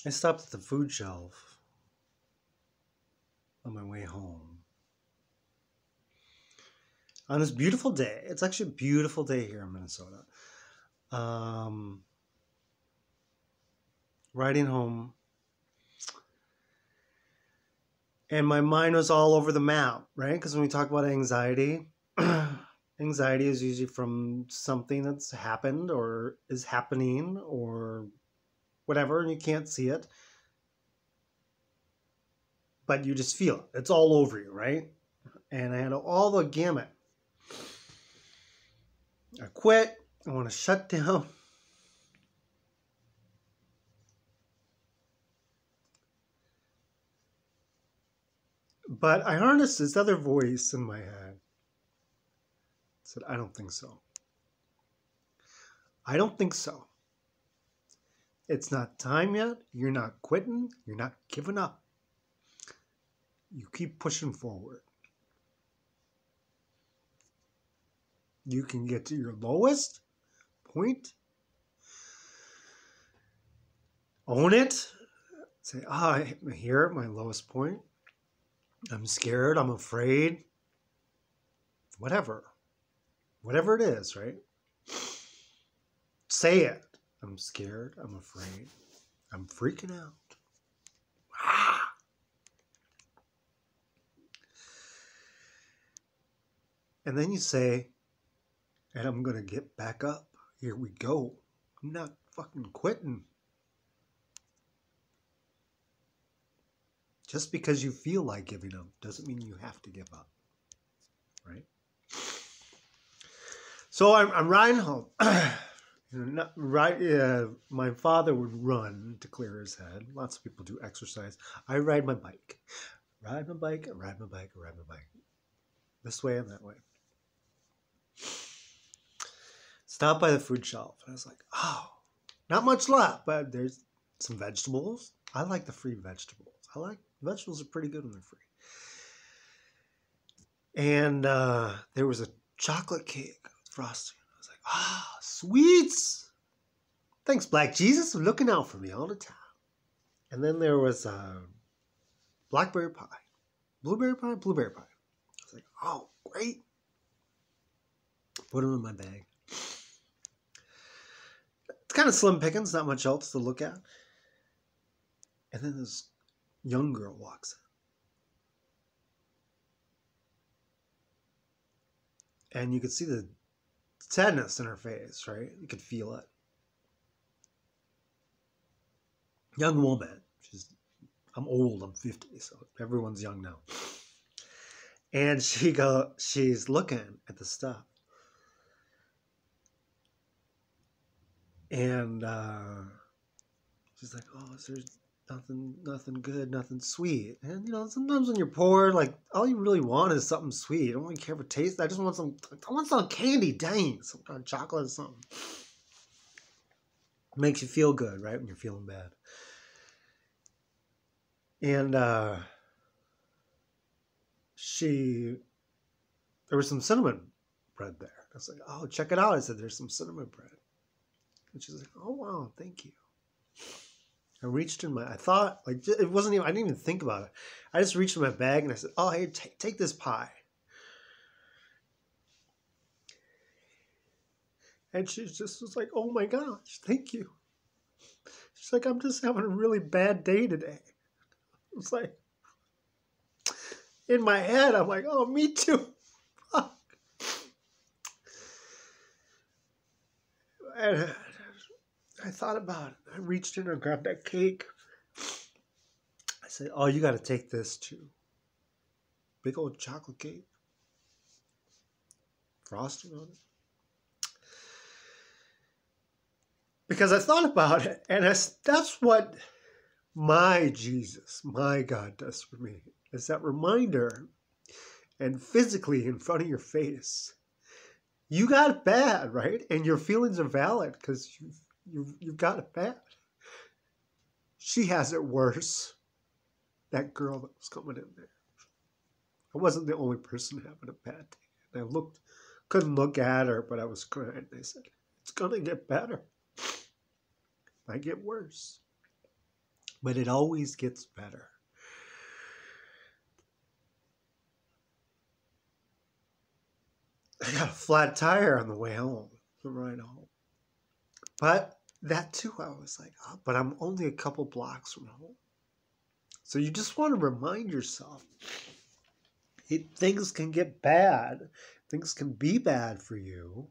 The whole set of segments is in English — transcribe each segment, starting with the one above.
I stopped at the food shelf on my way home on this beautiful day. It's actually a beautiful day here in Minnesota. Riding home, and my mind was all over the map, right? Because when we talk about anxiety, anxiety is usually from something that's happened or is happening or whatever, and you can't see it, but you just feel it. It's all over you, right? And I had all the gamut. I quit. I want to shut down. But I harnessed this other voice in my head. It said, I don't think so. I don't think so. It's not time yet. You're not quitting. You're not giving up. You keep pushing forward. You can get to your lowest point. Own it. Say, I'm here at my lowest point. I'm scared. I'm afraid. Whatever. Whatever it is, right? Say it. I'm scared. I'm afraid. I'm freaking out. Ah! And then you say, and I'm going to get back up. Here we go. I'm not fucking quitting. Just because you feel like giving up doesn't mean you have to give up, right? So I'm riding home. My father would run to clear his head. Lots of people do exercise. I ride my bike. Ride my bike, I ride my bike, I ride my bike. This way and that way. Stopped by the food shelf. And I was like, oh, not much left, but there's some vegetables. I like the free vegetables. Vegetables are pretty good when they're free. And there was a chocolate cake with frosting. I was like, sweets. Thanks, Black Jesus, for looking out for me all the time. And then there was blackberry pie. Blueberry pie? Blueberry pie. I was like, oh, great. Put them in my bag. It's kind of slim pickings, not much else to look at. And then this young girl walks in. And you could see the sadness in her face, right? You could feel it. Young woman. I'm old, I'm 50, so everyone's young now. And she's looking at the stuff. And she's like, oh, there's nothing good, nothing sweet. And sometimes when you're poor, like all you really want is something sweet. I don't really care for taste. I want some candy, dang, some kind of chocolate or something. It makes you feel good, right? When you're feeling bad. And there was some cinnamon bread there. I was like, oh, check it out. I said, there's some cinnamon bread. And she's like, oh, wow, thank you. I reached in I thought, like, it wasn't even, I didn't even think about it. I just reached in my bag and I said, oh, hey, take this pie. And she just was like, oh my gosh, thank you. She's like, I'm just having a really bad day today. It's like, in my head, I'm like, oh, me too. Fuck. And I thought about it. I reached in and grabbed that cake. I said, oh, you got to take this too. Big old chocolate cake. Frosting on it. Because I thought about it. And that's what my Jesus, my God does for me. Is that reminder. And physically in front of your face. You got it bad, right? And your feelings are valid because you've got it bad. She has it worse. That girl that was coming in there. I wasn't the only person having a bad day. And I couldn't look at her, but I was crying. I said, it's going to get better. It might get worse. but it always gets better. I got a flat tire on the way home from right home. But that too, I was like, oh, but I'm only a couple blocks from home. So you just want to remind yourself, things can get bad. Things can be bad for you.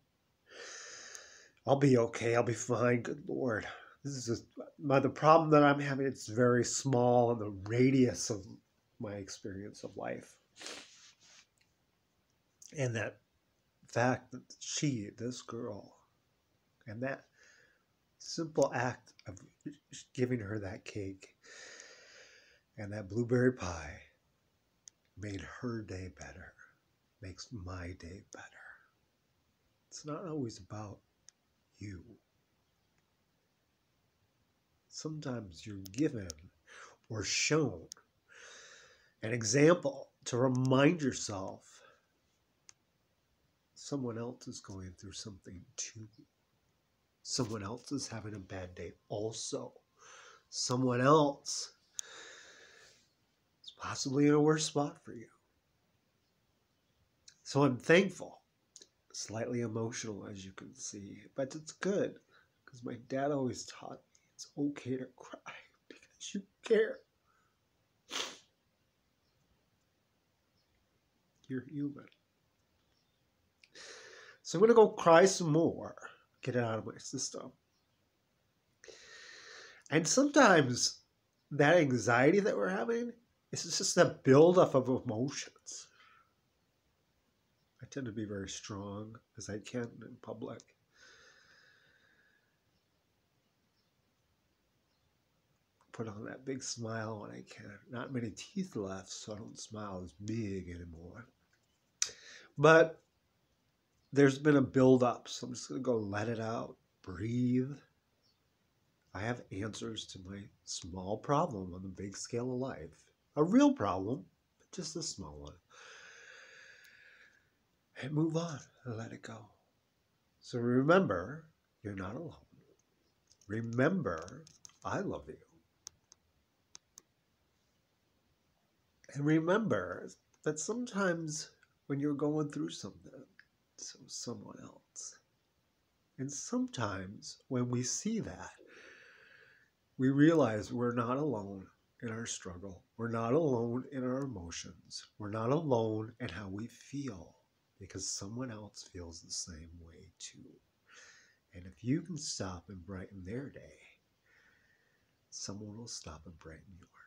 I'll be okay. I'll be fine. Good Lord. This is just the problem that I'm having. It's very small in the radius of my experience of life. And that fact that this girl, and that simple act of giving her that cake and that blueberry pie made her day better, makes my day better. It's not always about you. Sometimes you're given or shown an example to remind yourself someone else is going through something too. Someone else is having a bad day also. Someone else is possibly in a worse spot for you. So I'm thankful, slightly emotional as you can see, but it's good because my dad always taught me it's okay to cry because you care. You're human. So I'm going to go cry some more, get it out of my system. And sometimes that anxiety that we're having is just a buildup of emotions. I tend to be very strong as I can in public. Put on that big smile when I can. Not many teeth left, so I don't smile as big anymore. But there's been a buildup, so I'm just going to go let it out, breathe. I have answers to my small problem on the big scale of life. A real problem, but just a small one. And move on and let it go. So remember, you're not alone. Remember, I love you. And remember that sometimes when you're going through something, so someone else. And sometimes when we see that, we realize we're not alone in our struggle. We're not alone in our emotions. We're not alone in how we feel because someone else feels the same way too. And if you can stop and brighten their day, someone will stop and brighten yours.